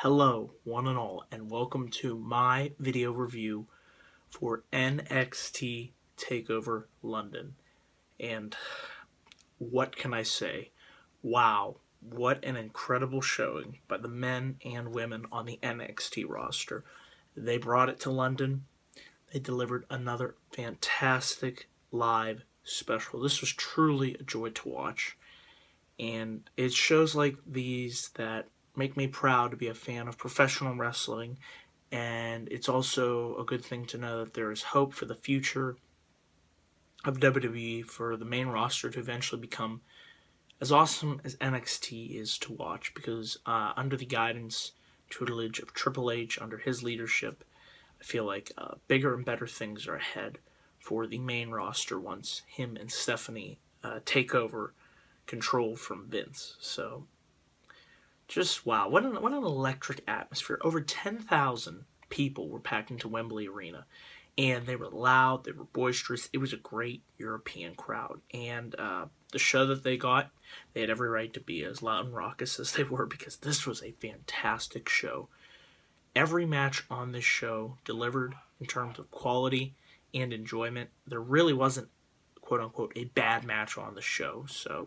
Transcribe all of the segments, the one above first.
Hello, one and all, and welcome to my video review for NXT TakeOver London. And what can I say? Wow, what an incredible showing by the men and women on the NXT roster. They brought it to London. They delivered another fantastic live special. This was truly a joy to watch. And it shows like these that make me proud to be a fan of professional wrestling, and it's also a good thing to know that there is hope for the future of WWE for the main roster to eventually become as awesome as NXT is to watch, because under the guidance, tutelage of Triple H, under his leadership, I feel like bigger and better things are ahead for the main roster once him and Stephanie take over control from Vince. So just wow, what an electric atmosphere. Over 10,000 people were packed into Wembley Arena, and they were loud, they were boisterous. It was a great European crowd, and the show that they got, they had every right to be as loud and raucous as they were, because this was a fantastic show. Every match on this show delivered in terms of quality and enjoyment. There really wasn't, quote unquote, a bad match on the show. So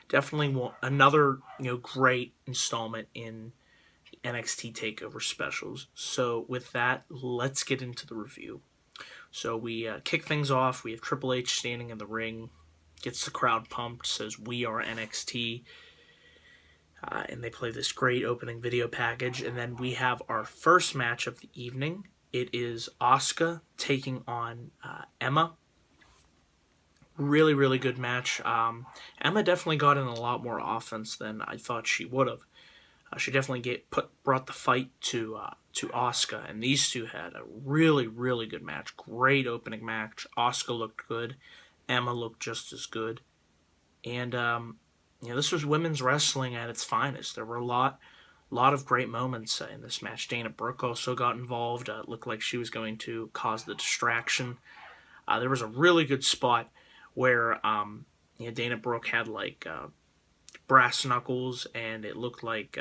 definitely another great installment in NXT TakeOver specials. So with that, let's get into the review. So we kick things off. We have Triple H standing in the ring, gets the crowd pumped, says "We are NXT," and they play this great opening video package. And then we have our first match of the evening. It is Asuka taking on Emma. Really, really good match. Emma definitely got in a lot more offense than I thought she would have. She definitely brought the fight to Asuka, and these two had a really, really good match. Great opening match. Asuka looked good. Emma looked just as good. And this was women's wrestling at its finest. There were a lot of great moments in this match. Dana Brooke also got involved. It looked like she was going to cause the distraction. There was a really good spot where Dana Brooke had like brass knuckles, and it looked like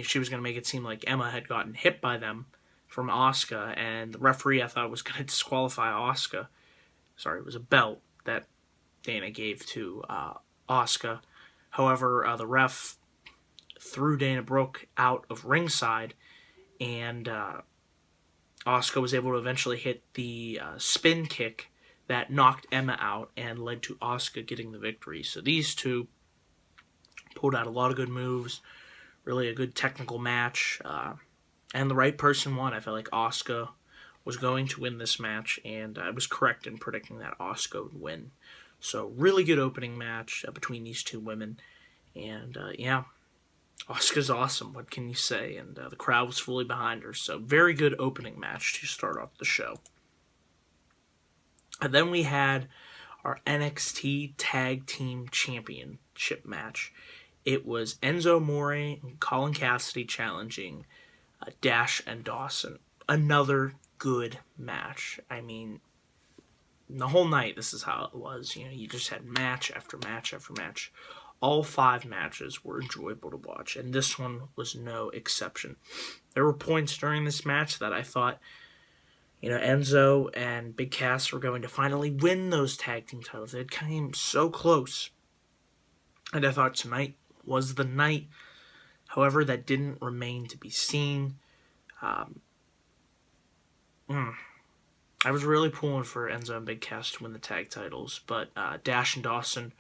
she was going to make it seem like Emma had gotten hit by them from Asuka, and the referee, I thought, was going to disqualify Asuka. Sorry, it was a belt that Dana gave to Asuka. However, the ref threw Dana Brooke out of ringside, and Asuka was able to eventually hit the spin kick that knocked Emma out and led to Asuka getting the victory. So these two pulled out a lot of good moves, really a good technical match, and the right person won. I felt like Asuka was going to win this match, and I was correct in predicting that Asuka would win. So really good opening match between these two women, and Asuka's awesome. What can you say? And the crowd was fully behind her, so very good opening match to start off the show. And then we had our NXT Tag Team Championship match. It was Enzo Amore and Colin Cassidy challenging Dash and Dawson. Another good match. I mean, the whole night, this is how it was. You just had match after match after match. All 5 matches were enjoyable to watch, and this one was no exception. There were points during this match that I thought, Enzo and Big Cass were going to finally win those tag team titles. It came so close. And I thought tonight was the night. However, that didn't remain to be seen. I was really pulling for Enzo and Big Cass to win the tag titles, but Dash and Dawson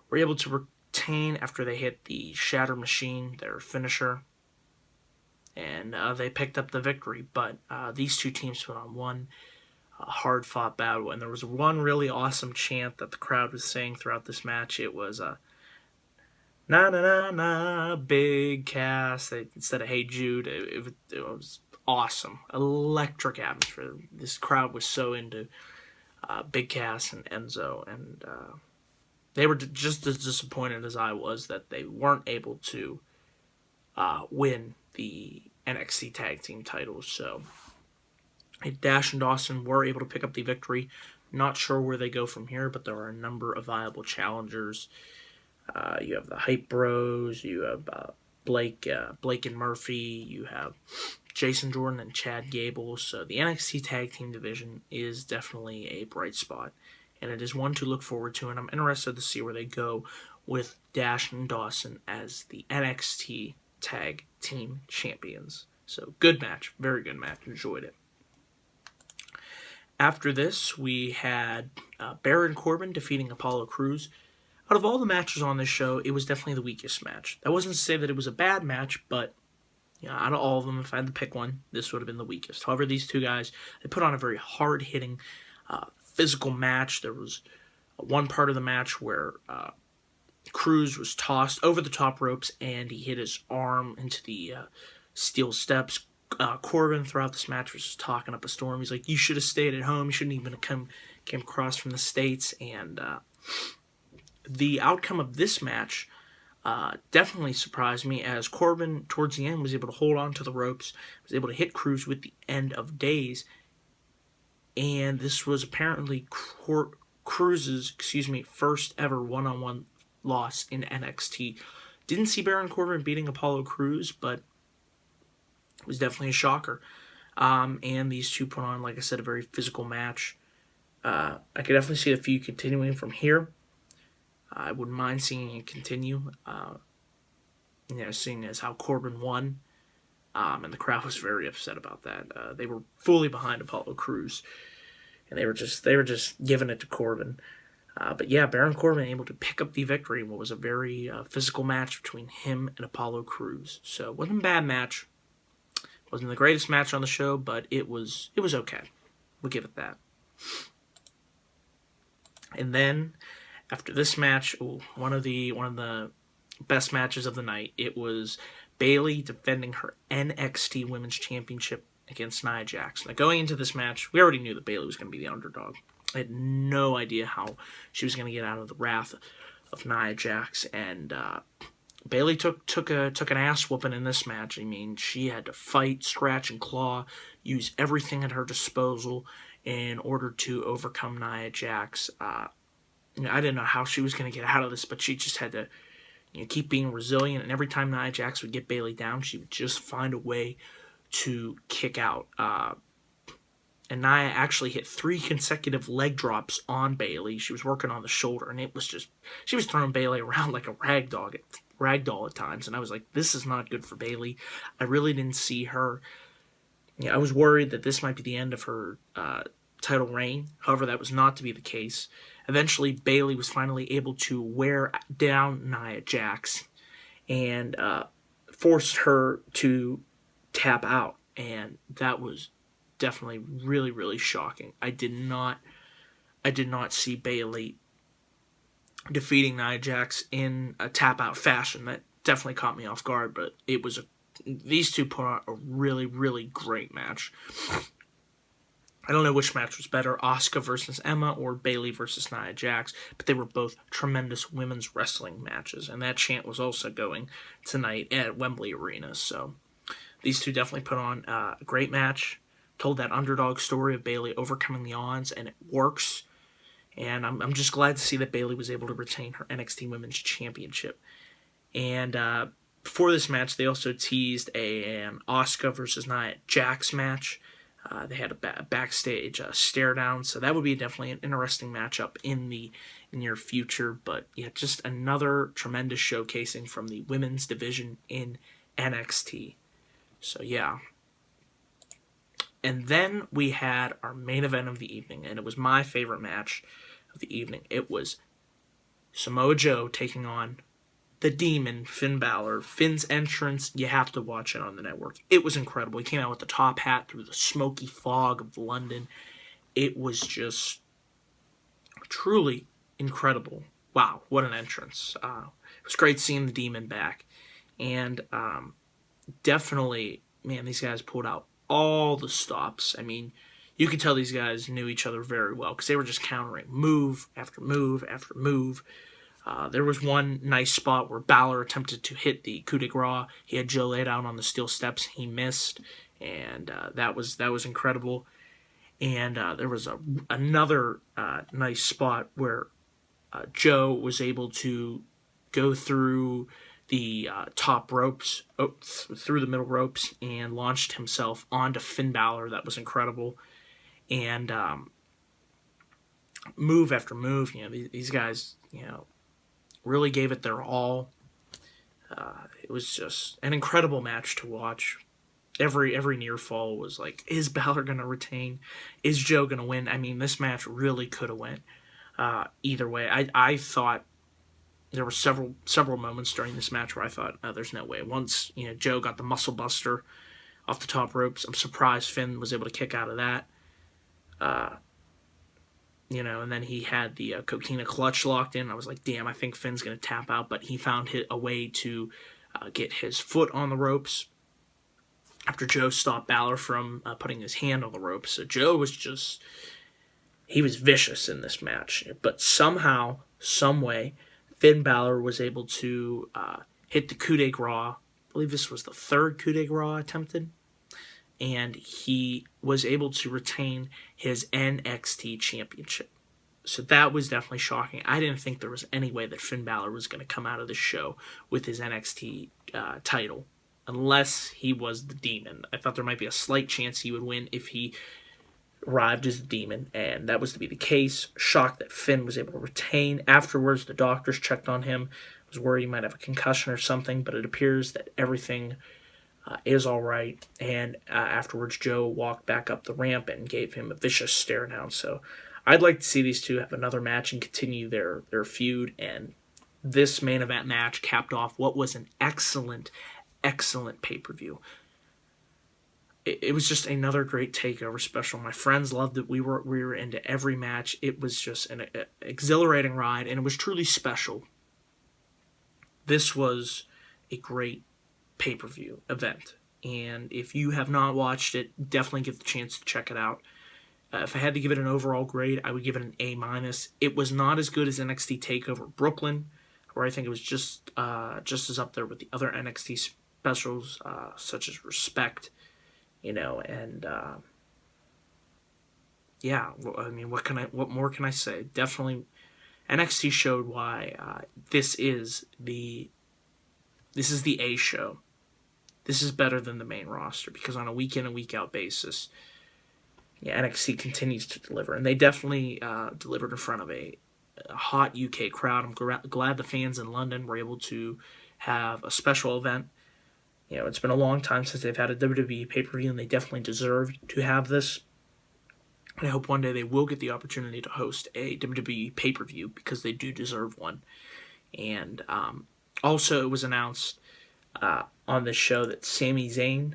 were able to retain after they hit the Shatter Machine, their finisher, and they picked up the victory. But these two teams put on one hard-fought battle, and there was one really awesome chant that the crowd was saying throughout this match. It was na na na na Big Cass. Instead of Hey Jude, it was awesome, electric atmosphere. This crowd was so into Big Cass and Enzo, and they were just as disappointed as I was that they weren't able to win the NXT Tag Team titles. So Dash and Dawson were able to pick up the victory. Not sure where they go from here, but there are a number of viable challengers. You have the Hype Bros, you have Blake and Murphy. You have Jason Jordan and Chad Gable. So the NXT Tag Team division is definitely a bright spot, and it is one to look forward to. And I'm interested to see where they go with Dash and Dawson as the NXT Tag Team Champions. So good match, very good match. Enjoyed it. After this, we had Baron Corbin defeating Apollo Crews. Out of all the matches on this show, it was definitely the weakest match. That wasn't to say that it was a bad match, but out of all of them, if I had to pick one, this would have been the weakest. However, these two guys, they put on a very hard-hitting, physical match. There was one part of the match where Crews was tossed over the top ropes, and he hit his arm into the steel steps. Corbin, throughout this match, was just talking up a storm. He's like, "You should have stayed at home. You shouldn't even have came across from the States." And the outcome of this match definitely surprised me, as Corbin, towards the end, was able to hold on to the ropes, was able to hit Crews with the end of days, and this was apparently Cruz's, first ever one-on-one loss in NXT. Didn't see Baron Corbin beating Apollo Crews, but it was definitely a shocker. And these two put on, like I said, a very physical match. I could definitely see the feud continuing from here. I wouldn't mind seeing it continue. Seeing as how Corbin won, and the crowd was very upset about that. They were fully behind Apollo Crews, and they were just giving it to Corbin. But yeah, Baron Corbin able to pick up the victory in what was a very physical match between him and Apollo Crews. So it wasn't a bad match. Wasn't the greatest match on the show, but it was okay. We'll give it that. And then after this match, one of the best matches of the night, it was Bayley defending her NXT Women's Championship against Nia Jax. Now, going into this match, we already knew that Bayley was going to be the underdog. I had no idea how she was going to get out of the wrath of Nia Jax, and Bayley took an ass whooping in this match. I mean, she had to fight, scratch, and claw, use everything at her disposal in order to overcome Nia Jax. I didn't know how she was going to get out of this, but she just had to keep being resilient. And every time Nia Jax would get Bayley down, she would just find a way to kick out. And Nia actually hit 3 consecutive leg drops on Bayley. She was working on the shoulder, and it was just, she was throwing Bayley around like a ragdoll at times. And I was like, this is not good for Bayley. I really didn't see her. I was worried that this might be the end of her title reign. However, that was not to be the case. Eventually, Bayley was finally able to wear down Nia Jax and forced her to tap out. And that was definitely really, really shocking. I did not see Bayley defeating Nia Jax in a tap out fashion. That definitely caught me off guard, but these two put on a really, really great match. I don't know which match was better, Asuka versus Emma or Bayley versus Nia Jax, but they were both tremendous women's wrestling matches, and that chant was also going tonight at Wembley Arena. So these two definitely put on a great match, told that underdog story of Bayley overcoming the odds, and it works. And I'm just glad to see that Bayley was able to retain her NXT Women's Championship. And before this match, they also teased an Asuka versus Nia Jax match. They had a backstage stare down, so that would be definitely an interesting matchup in the near future. But yeah, just another tremendous showcasing from the women's division in NXT. So yeah. And then we had our main event of the evening, and it was my favorite match of the evening. It was Samoa Joe taking on the Demon, Finn Balor. Finn's entrance, you have to watch it on the network. It was incredible. He came out with the top hat through the smoky fog of London. It was just truly incredible. Wow, what an entrance. It was great seeing the Demon back. And definitely, man, these guys pulled out all the stops. I mean, you could tell these guys knew each other very well because they were just countering move after move after move. There was one nice spot where Balor attempted to hit the coup de grace. He had Joe laid out on the steel steps. He missed, and that was incredible. And there was another nice spot where Joe was able to go through the top ropes, through the middle ropes, and launched himself onto Finn Balor. That was incredible. And move after move, these guys, really gave it their all. It was just an incredible match to watch. Every near fall was like, is Balor going to retain? Is Joe going to win? I mean, this match really could have went either way. I thought there were several moments during this match where I thought, oh, there's no way. Once Joe got the muscle buster off the top ropes, I'm surprised Finn was able to kick out of that. And then he had the Coquina clutch locked in. I was like, damn, I think Finn's going to tap out, but he found a way to get his foot on the ropes after Joe stopped Balor from putting his hand on the ropes. So Joe was he was vicious in this match. But somehow, some way, Finn Balor was able to hit the coup de grace. I believe this was the third coup de grace attempted. And he was able to retain his NXT championship. So that was definitely shocking. I didn't think there was any way that Finn Balor was going to come out of the show with his NXT title, unless he was the Demon. I thought there might be a slight chance he would win if he arrived as the Demon, and that was to be the case. Shocked that Finn was able to retain. Afterwards, the doctors checked on him. I was worried he might have a concussion or something, but it appears that everything is all right. And afterwards, Joe walked back up the ramp and gave him a vicious stare down. So I'd like to see these two have another match and continue their feud. And this main event match capped off what was an excellent pay-per-view. It was just another great takeover special. My friends loved it. We were into every match. It was just an exhilarating ride, and it was truly special. This was a great pay-per-view event, and if you have not watched it, definitely get the chance to check it out. If I had to give it an overall grade, I would give it an A-. It was not as good as NXT TakeOver Brooklyn, where I think it was just as up there with the other NXT specials, such as Respect, and yeah. I mean, what more can I say? Definitely, NXT showed why this is the A show. This is better than the main roster, because on a week in and week out basis, NXT continues to deliver, and they definitely delivered in front of a hot UK crowd. I'm glad the fans in London were able to have a special event. It's been a long time since they've had a WWE pay-per-view, and they definitely deserved to have this. And I hope one day they will get the opportunity to host a WWE pay-per-view, because they do deserve one. And also, it was announced on this show that Sami Zayn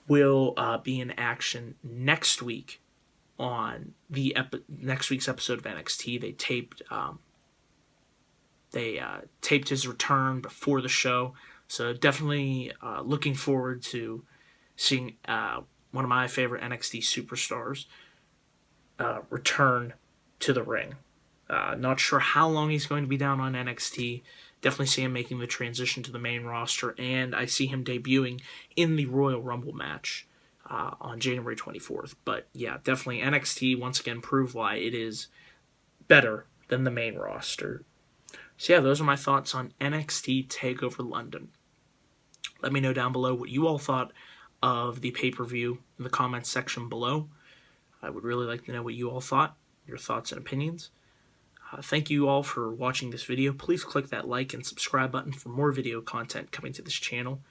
will be in action next week on the next week's episode of NXT. They taped his return before the show, so definitely looking forward to seeing one of my favorite NXT superstars return to the ring. Not sure how long he's going to be down on NXT. Definitely see him making the transition to the main roster, and I see him debuting in the Royal Rumble match on January 24th. But yeah, definitely NXT once again proved why it is better than the main roster. So yeah, those are my thoughts on NXT TakeOver London. Let me know down below what you all thought of the pay-per-view in the comments section below. I would really like to know what you all thought, your thoughts and opinions. Thank you all for watching this video. Please click that like and subscribe button for more video content coming to this channel.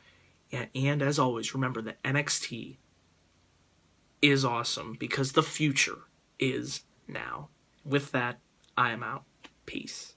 And as always, remember that NXT is awesome because the future is now. With that, I am out. Peace.